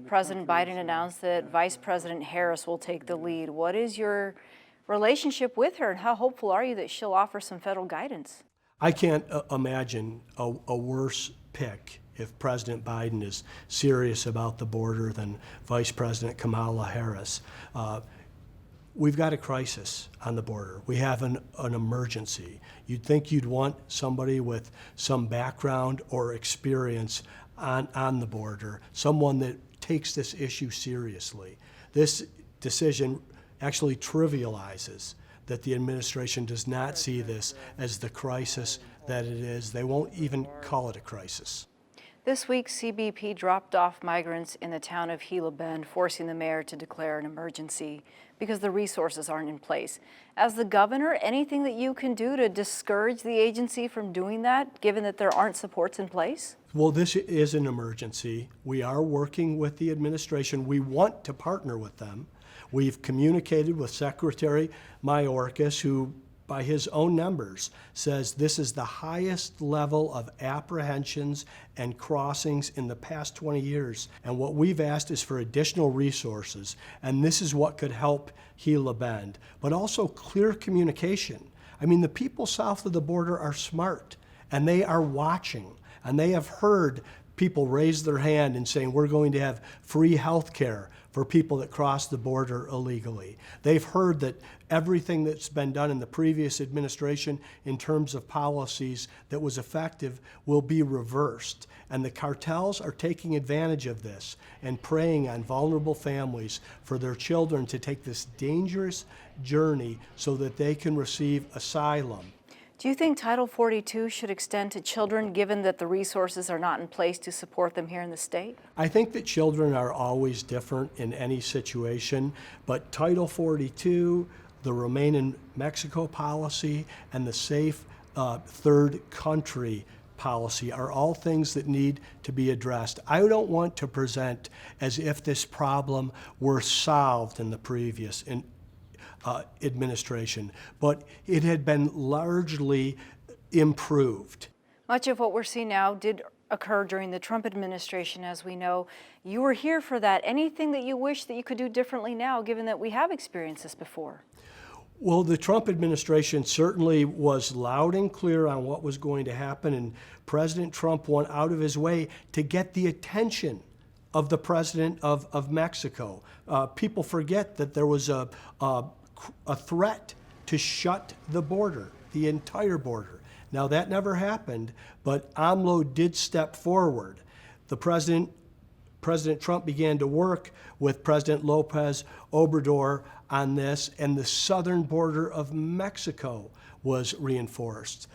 President Biden announced that Vice President Harris will take the lead. What is your relationship with her, and how hopeful are you that she'll offer some federal guidance? I can't imagine a worse pick if President Biden is serious about the border than Vice President Kamala Harris. We've got a crisis on the border. We have an emergency. You'd think you'd want somebody with some background or experience on the border, someone that takes this issue seriously. This decision actually trivializes that the administration does not see this as the crisis that it is. They won't even call it a crisis. This week, CBP dropped off migrants in the town of Gila Bend, forcing the mayor to declare an emergency because the resources aren't in place. As the governor, anything that you can do to discourage the agency from doing that, given that there aren't supports in place? Well, this is an emergency. We are working with the administration. We want to partner with them. We've communicated with Secretary Mayorkas, who, by his own numbers, says this is the highest level of apprehensions and crossings in the past 20 years. And what we've asked is for additional resources, and this is what could help Gila Bend, but also clear communication. I mean, the people south of the border are smart, and they are watching, and they have heard people raise their hand and saying we're going to have free health care for people that cross the border illegally. They've heard that everything that's been done in the previous administration in terms of policies that was effective will be reversed. And the cartels are taking advantage of this and preying on vulnerable families for their children to take this dangerous journey so that they can receive asylum. Do you think Title 42 should extend to children, given that the resources are not in place to support them here in the state? I think that children are always different in any situation, but Title 42, the Remain in Mexico policy, and the safe third country policy are all things that need to be addressed. I don't want to present as if this problem were solved in the previous administration, but it had been largely improved. Much of what we're seeing now did occur during the Trump administration, as we know. You were here for that. Anything that you wish that you could do differently now, given that we have experienced this before? Well, the Trump administration certainly was loud and clear on what was going to happen, and President Trump went out of his way to get the attention of the president of Mexico. People forget that there was a threat to shut the border, the entire border. Now, that never happened, but AMLO did step forward. President Trump began to work with President Lopez Obrador on this, and the southern border of Mexico was reinforced.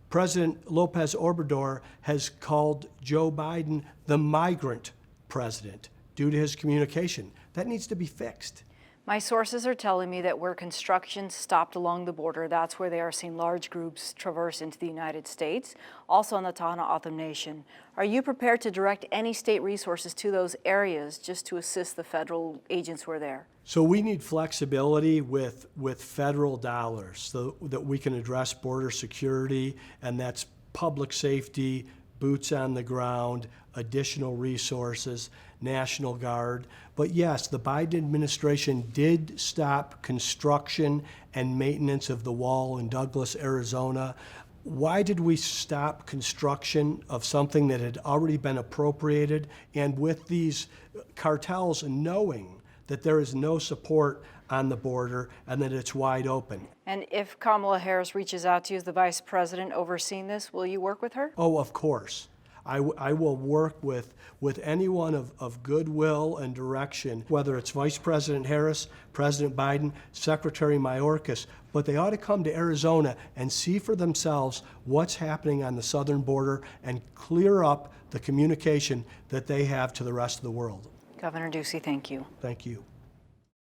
President Lopez Obrador has called Joe Biden the migrant president due to his communication. That needs to be fixed. My sources are telling me that where construction stopped along the border, that's where they are seeing large groups traverse into the United States, also in the Tohono O'odham Nation. Are you prepared to direct any state resources to those areas just to assist the federal agents who are there? So we need flexibility with federal dollars so that we can address border security, and that's public safety, boots on the ground, additional resources, National Guard. But yes, the Biden administration did stop construction and maintenance of the wall in Douglas, Arizona. Why did we stop construction of something that had already been appropriated, and with these cartels knowing that there is no support on the border and that it's wide open? And if Kamala Harris reaches out to you as the vice president overseeing this, will you work with her? Oh, of course. I will work with anyone of goodwill and direction, whether it's Vice President Harris, President Biden, Secretary Mayorkas, but they ought to come to Arizona and see for themselves what's happening on the southern border and clear up the communication that they have to the rest of the world. Governor Ducey, thank you. Thank you.